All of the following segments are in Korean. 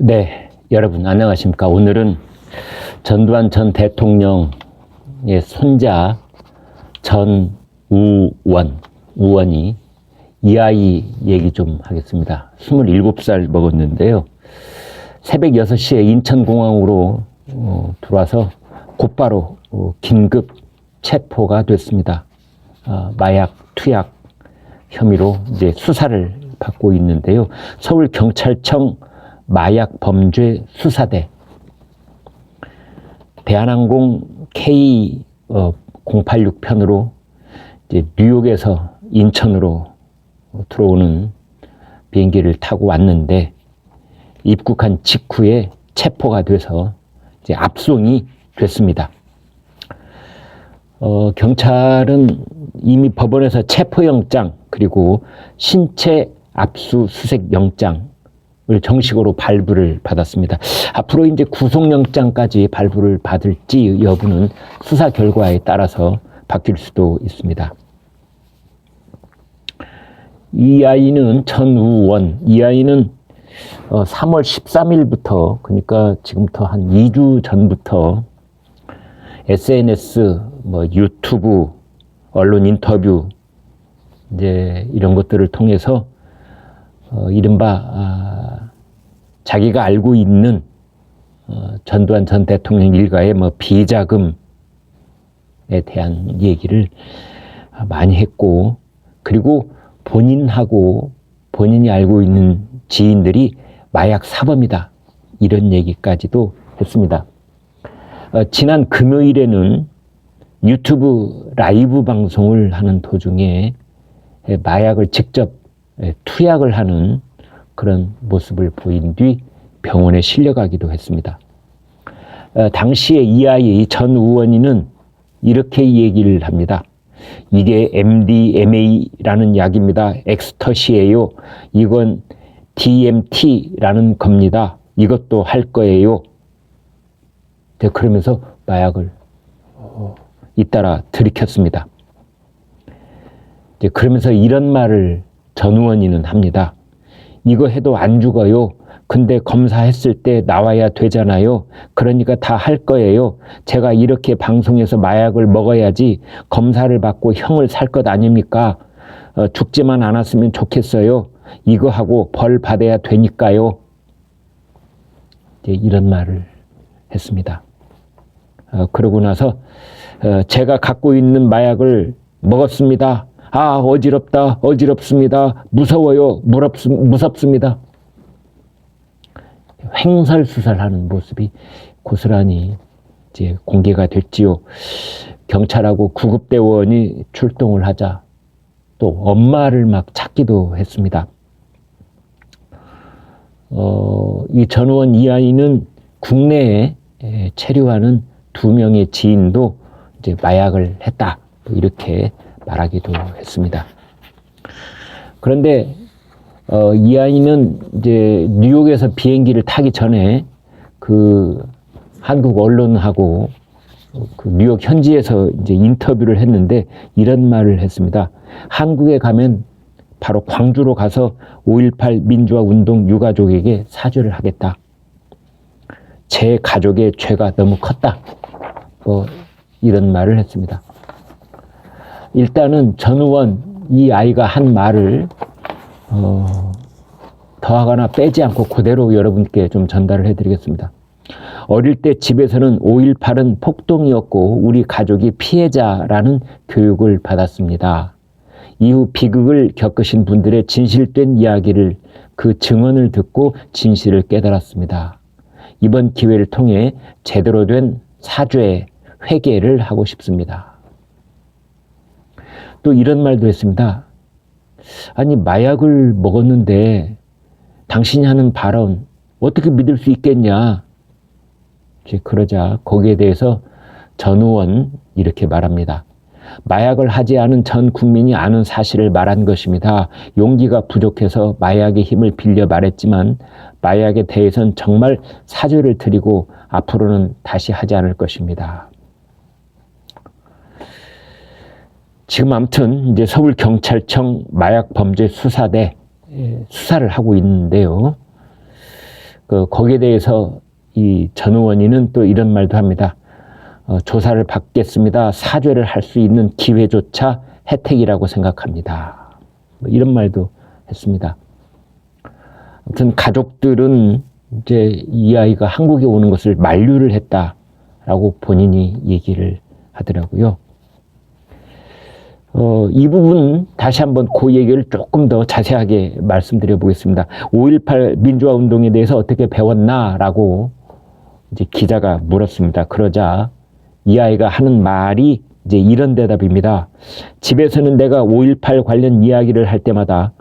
네, 여러분 안녕하십니까. 오늘은 전두환 전 대통령의 손자 우원이 이 아이 얘기 좀 하겠습니다. 27살 먹었는데요. 새벽 6시에 인천공항으로 들어와서 곧바로 긴급 체포가 됐습니다. 마약 투약 혐의로 이제 수사를 받고 있는데요. 서울경찰청 마약범죄 수사대, 대한항공 K086편으로 이제 뉴욕에서 인천으로 들어오는 비행기를 타고 왔는데 입국한 직후에 체포가 돼서 이제 압송이 됐습니다. 경찰은 이미 법원에서 체포영장 그리고 신체 압수수색 영장을 정식으로 발부를 받았습니다. 앞으로 이제 구속영장까지 발부를 받을지 여부는 수사 결과에 따라서 바뀔 수도 있습니다. 이 아이는 전우원, 이 아이는 3월 13일부터, 그러니까 지금부터 한 2주 전부터 SNS, 유튜브, 언론 인터뷰, 이제 이런 것들을 통해서 이른바 자기가 알고 있는 전두환 전 대통령 일가의 비자금에 대한 얘기를 많이 했고, 그리고 본인이 알고 있는 지인들이 마약 사범이다, 이런 얘기까지도 했습니다. 지난 금요일에는 유튜브 라이브 방송을 하는 도중에 마약을 직접 투약을 하는 그런 모습을 보인 뒤 병원에 실려가기도 했습니다. 당시에 이 아이 전우원이는 이렇게 얘기를 합니다. 이게 MDMA라는 약입니다. 엑스터시예요. 이건 DMT라는 겁니다. 이것도 할 거예요. 그러면서 마약을 잇따라 들이켰습니다. 그러면서 이런 말을 전우원이는 합니다. 이거 해도 안 죽어요. 근데 검사했을 때 나와야 되잖아요. 그러니까 다 할 거예요. 제가 이렇게 방송에서 마약을 먹어야지 검사를 받고 형을 살 것 아닙니까? 죽지만 않았으면 좋겠어요. 이거 하고 벌 받아야 되니까요. 이런 말을 했습니다. 그러고 나서 제가 갖고 있는 마약을 먹었습니다. 어지럽습니다. 무서워요. 무섭습니다. 횡설수설하는 모습이 고스란히 이제 공개가 됐지요. 경찰하고 구급대원이 출동을 하자 또 엄마를 막 찾기도 했습니다. 이 전우원 이 아이는 국내에 체류하는 2명의 지인도 이제 마약을 했다, 이렇게 말하기도 했습니다. 그런데 이 아이는 이제 뉴욕에서 비행기를 타기 전에 그 한국 언론하고 그 뉴욕 현지에서 이제 인터뷰를 했는데 이런 말을 했습니다. 한국에 가면 바로 광주로 가서 5.18 민주화 운동 유가족에게 사죄를 하겠다. 제 가족의 죄가 너무 컸다. 이런 말을 했습니다. 일단은 전우원 이 아이가 한 말을 더하거나 빼지 않고 그대로 여러분께 좀 전달을 해드리겠습니다. 어릴 때 집에서는 5.18은 폭동이었고 우리 가족이 피해자라는 교육을 받았습니다. 이후 비극을 겪으신 분들의 진실된 이야기를, 그 증언을 듣고 진실을 깨달았습니다. 이번 기회를 통해 제대로 된 사죄, 회개를 하고 싶습니다. 또 이런 말도 했습니다. 아니, 마약을 먹었는데 당신이 하는 발언 어떻게 믿을 수 있겠냐. 그러자 거기에 대해서 전우원 이렇게 말합니다. 마약을 하지 않은 전 국민이 아는 사실을 말한 것입니다. 용기가 부족해서 마약의 힘을 빌려 말했지만 마약에 대해서는 정말 사죄를 드리고 앞으로는 다시 하지 않을 것입니다. 지금 아무튼 이제 서울경찰청 마약범죄 수사대 수사를 하고 있는데요. 거기에 대해서 이 전 의원이는 또 이런 말도 합니다. 조사를 받겠습니다. 사죄를 할 수 있는 기회조차 혜택이라고 생각합니다. 뭐 이런 말도 했습니다. 아무튼 가족들은 이제 이 아이가 한국에 오는 것을 만류를 했다라고 본인이 얘기를 하더라고요. 이 부분 다시 한번 그 얘기를 조금 더 자세하게 말씀드려 보겠습니다. 5.18 민주화 운동에 대해서 어떻게 배웠나라고 이제 기자가 물었습니다. 그러자 이 아이가 하는 말이 이제 이런 대답입니다. 집에서는 내가 5.18 관련 이야기를 할 때마다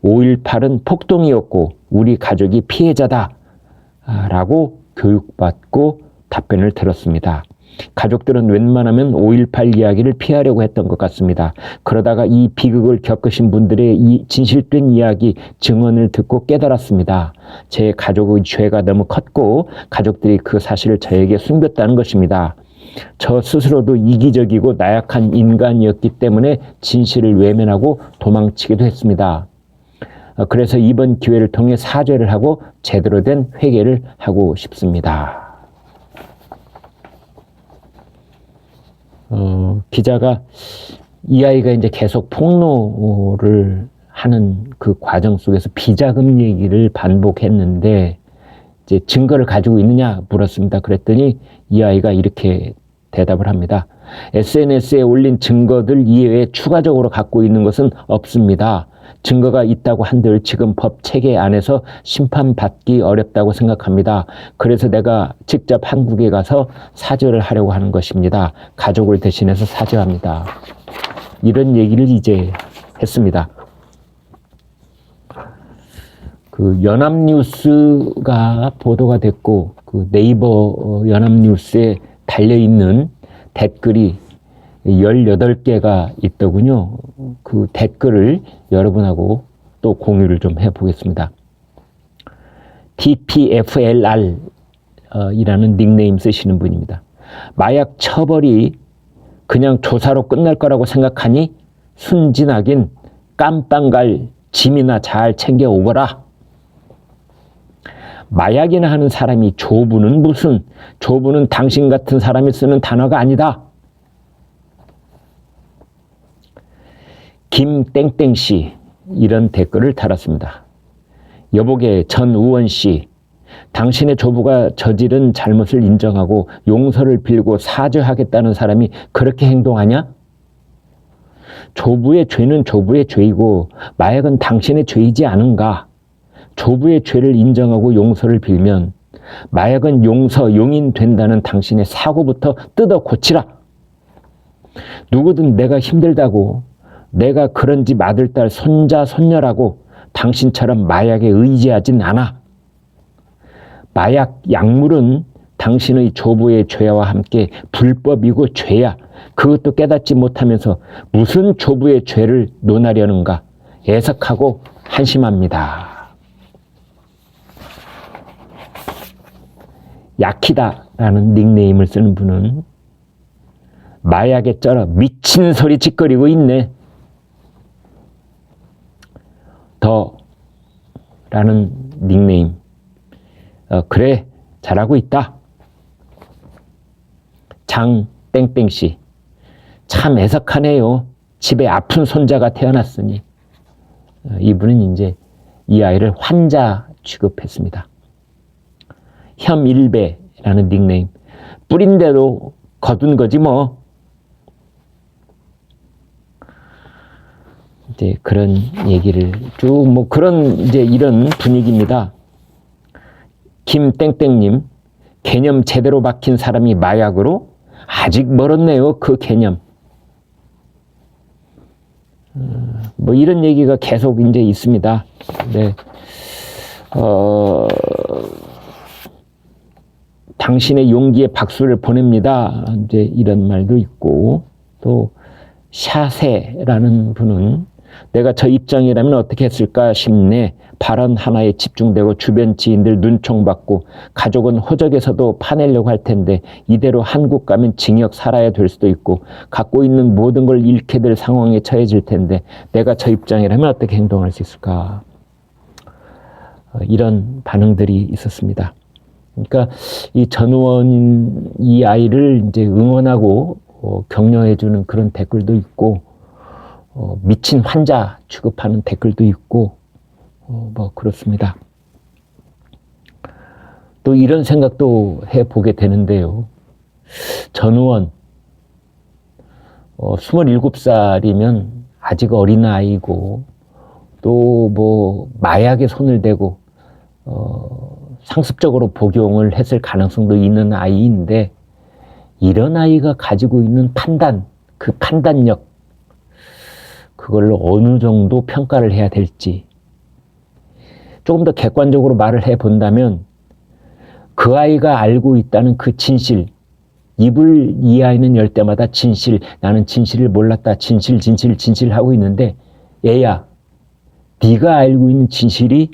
5.18은 폭동이었고 우리 가족이 피해자다 라고 교육받고 답변을 들었습니다. 가족들은 웬만하면 5.18 이야기를 피하려고 했던 것 같습니다. 그러다가 이 비극을 겪으신 분들의 이 진실된 이야기, 증언을 듣고 깨달았습니다. 제 가족의 죄가 너무 컸고 가족들이 그 사실을 저에게 숨겼다는 것입니다. 저 스스로도 이기적이고 나약한 인간이었기 때문에 진실을 외면하고 도망치기도 했습니다. 그래서 이번 기회를 통해 사죄를 하고 제대로 된 회개를 하고 싶습니다. 기자가 이 아이가 이제 계속 폭로를 하는 그 과정 속에서 비자금 얘기를 반복했는데 이제 증거를 가지고 있느냐 물었습니다. 그랬더니 이 아이가 이렇게 대답을 합니다. SNS에 올린 증거들 이외에 추가적으로 갖고 있는 것은 없습니다. 증거가 있다고 한들 지금 법 체계 안에서 심판받기 어렵다고 생각합니다. 그래서 내가 직접 한국에 가서 사죄를 하려고 하는 것입니다. 가족을 대신해서 사죄합니다. 이런 얘기를 이제 했습니다. 그 연합뉴스가 보도가 됐고 그 네이버 연합뉴스에 달려있는 댓글이 18개가 있더군요. 그 댓글을 여러분하고 또 공유를 좀 해보겠습니다. TPFLR 이라는 닉네임 쓰시는 분입니다. 마약 처벌이 그냥 조사로 끝날 거라고 생각하니 순진하긴 깜빵갈 짐이나 잘 챙겨오거라. 마약이나 하는 사람이 조부는 무슨, 조부는 당신 같은 사람이 쓰는 단어가 아니다. 김땡땡씨 이런 댓글을 달았습니다. 여보게 전 의원씨, 당신의 조부가 저지른 잘못을 인정하고 용서를 빌고 사죄하겠다는 사람이 그렇게 행동하냐? 조부의 죄는 조부의 죄이고 마약은 당신의 죄이지 않은가? 조부의 죄를 인정하고 용서를 빌면 마약은 용인된다는 당신의 사고부터 뜯어 고치라. 누구든 내가 힘들다고, 내가 그런 집 아들딸 손자 손녀라고 당신처럼 마약에 의지하진 않아. 마약 약물은 당신의 조부의 죄와 함께 불법이고 죄야. 그것도 깨닫지 못하면서 무슨 조부의 죄를 논하려는가 애석하고 한심합니다. 약히다라는 닉네임을 쓰는 분은 마약에 쩔어 미친 소리 짓거리고 있네. 더라는 닉네임. 그래 잘하고 있다. 장땡땡씨 참 애석하네요. 집에 아픈 손자가 태어났으니. 이분은 이제 이 아이를 환자 취급했습니다. 혐일배라는 닉네임. 뿌린 대로 거둔 거지 뭐. 이제 그런 얘기를 쭉 뭐 그런 이제 이런 분위기입니다. 김땡땡님, 개념 제대로 박힌 사람이 마약으로? 아직 멀었네요, 그 개념. 뭐 이런 얘기가 계속 이제 있습니다. 네. 당신의 용기에 박수를 보냅니다. 이제 이런 말도 있고, 또 샤세라는 분은 내가 저 입장이라면 어떻게 했을까 싶네. 발언 하나에 집중되고 주변 지인들 눈총받고 가족은 호적에서도 파내려고 할 텐데 이대로 한국 가면 징역 살아야 될 수도 있고 갖고 있는 모든 걸 잃게 될 상황에 처해질 텐데 내가 저 입장이라면 어떻게 행동할 수 있을까. 이런 반응들이 있었습니다. 그러니까 이 전우원 이 아이를 이제 응원하고 격려해주는 그런 댓글도 있고, 미친 환자 취급하는 댓글도 있고, 뭐 그렇습니다. 또 이런 생각도 해보게 되는데요. 전우원 27살이면 아직 어린아이고, 또 뭐 마약에 손을 대고 상습적으로 복용을 했을 가능성도 있는 아이인데, 이런 아이가 가지고 있는 판단, 그 판단력, 그걸 어느 정도 평가를 해야 될지 조금 더 객관적으로 말을 해본다면, 그 아이가 알고 있다는 그 진실, 입을 이 아이는 열 때마다 진실, 나는 진실을 몰랐다, 진실 하고 있는데, 얘야, 네가 알고 있는 진실이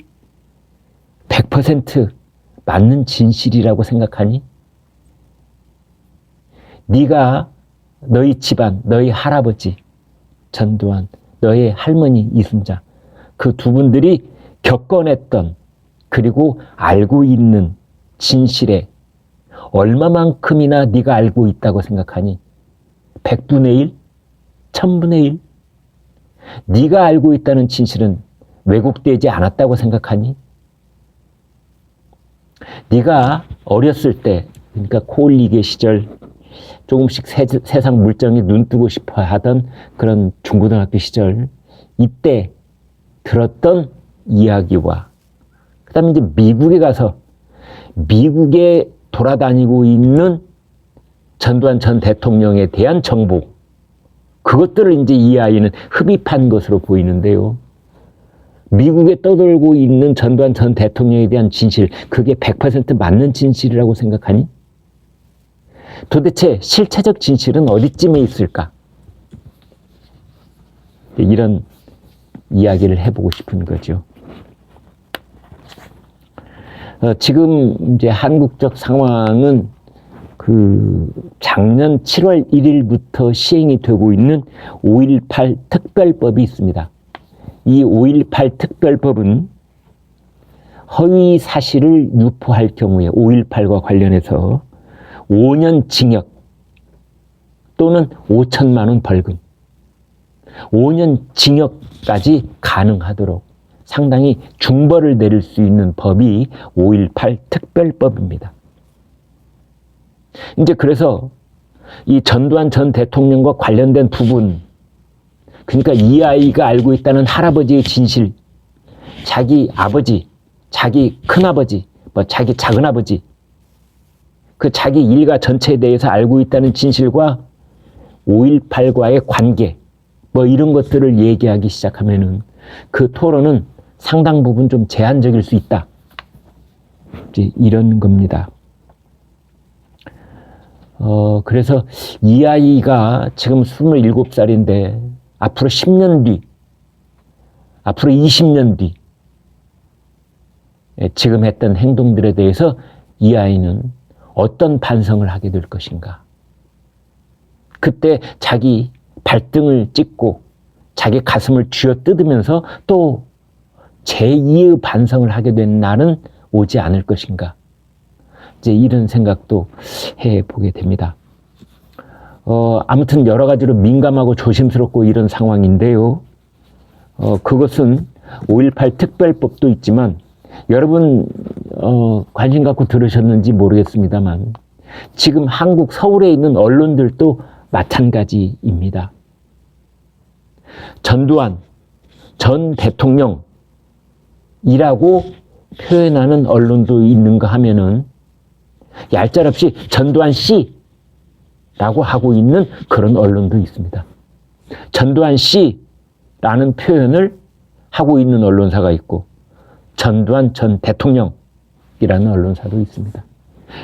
100% 맞는 진실이라고 생각하니? 네가 너희 집안, 너희 할아버지 전두환, 너희 할머니 이순자, 그 두 분들이 겪어냈던, 그리고 알고 있는 진실에 얼마만큼이나 네가 알고 있다고 생각하니? 100분의 1? 1000분의 1? 네가 알고 있다는 진실은 왜곡되지 않았다고 생각하니? 네가 어렸을 때, 그러니까 코올리게 시절, 조금씩 세상 물정에 눈 뜨고 싶어 하던 그런 중고등학교 시절, 이때 들었던 이야기와, 그 다음에 이제 미국에 가서 미국에 돌아다니고 있는 전두환 전 대통령에 대한 정보, 그것들을 이제 이 아이는 흡입한 것으로 보이는데요. 미국에 떠돌고 있는 전두환 전 대통령에 대한 진실, 그게 100% 맞는 진실이라고 생각하니? 도대체 실체적 진실은 어디쯤에 있을까? 이런 이야기를 해보고 싶은 거죠. 지금 이제 한국적 상황은 그 작년 7월 1일부터 시행이 되고 있는 5.18 특별법이 있습니다. 이 5.18 특별법은 허위 사실을 유포할 경우에 5.18과 관련해서 5년 징역 또는 5천만 원 벌금, 5년 징역까지 가능하도록 상당히 중벌을 내릴 수 있는 법이 5.18 특별법입니다. 이제 그래서 이 전두환 전 대통령과 관련된 부분, 그러니까 이 아이가 알고 있다는 할아버지의 진실, 자기 아버지, 자기 큰아버지, 뭐 자기 작은아버지, 그 자기 일가 전체에 대해서 알고 있다는 진실과 5.18과의 관계, 뭐 이런 것들을 얘기하기 시작하면은 그 토론은 상당 부분 좀 제한적일 수 있다. 이제 이런 겁니다. 그래서 이 아이가 지금 27살인데 앞으로 10년 뒤, 앞으로 20년 뒤 지금 했던 행동들에 대해서 이 아이는 어떤 반성을 하게 될 것인가. 그때 자기 발등을 찍고 자기 가슴을 쥐어뜯으면서 또 제2의 반성을 하게 된 날은 오지 않을 것인가. 이제 이런 생각도 해보게 됩니다. 아무튼 여러 가지로 민감하고 조심스럽고 이런 상황인데요. 그것은 5.18 특별법도 있지만 여러분 관심 갖고 들으셨는지 모르겠습니다만 지금 한국 서울에 있는 언론들도 마찬가지입니다. 전두환 전 대통령이라고 표현하는 언론도 있는가 하면은 얄짤없이 전두환 씨라고 하고 있는 그런 언론도 있습니다. 전두환 씨라는 표현을 하고 있는 언론사가 있고 전두환 전 대통령이라는 언론사도 있습니다.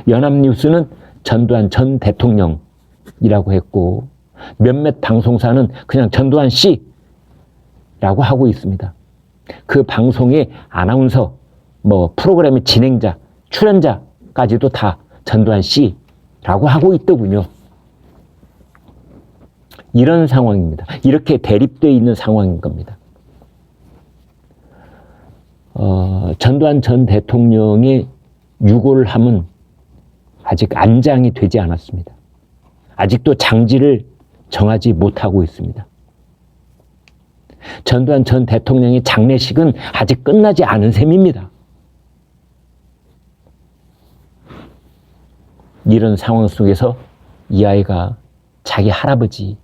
연합뉴스는 전두환 전 대통령이라고 했고 몇몇 방송사는 그냥 전두환 씨라고 하고 있습니다. 그 방송의 아나운서, 뭐 프로그램의 진행자, 출연자까지도 다 전두환 씨라고 하고 있더군요. 이런 상황입니다. 이렇게 대립되어 있는 상황인 겁니다. 전두환 전 대통령의 유골함은 아직 안장이 되지 않았습니다. 아직도 장지를 정하지 못하고 있습니다. 전두환 전 대통령의 장례식은 아직 끝나지 않은 셈입니다. 이런 상황 속에서 이 아이가 자기 할아버지에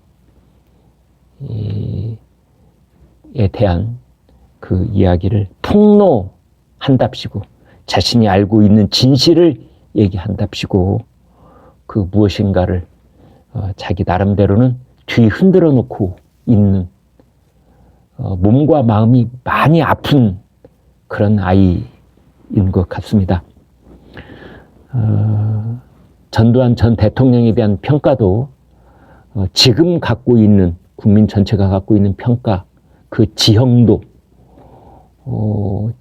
대한 그 이야기를 폭로한답시고 자신이 알고 있는 진실을 얘기한답시고 그 무엇인가를 자기 나름대로는 뒤 흔들어 놓고 있는 몸과 마음이 많이 아픈 그런 아이인 것 같습니다. 전두환 전 대통령에 대한 평가도 지금 갖고 있는 국민 전체가 갖고 있는 평가 그 지형도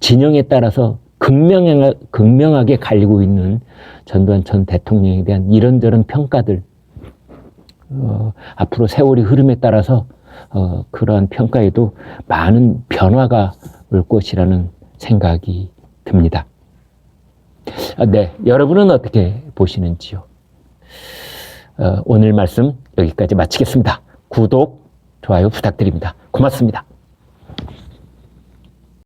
진영에 따라서 극명하게 갈리고 있는 전두환 전 대통령에 대한 이런저런 평가들 앞으로 세월이 흐름에 따라서 그러한 평가에도 많은 변화가 올 것이라는 생각이 듭니다. 네, 여러분은 어떻게 보시는지요? 오늘 말씀 여기까지 마치겠습니다. 구독, 좋아요 부탁드립니다. 고맙습니다.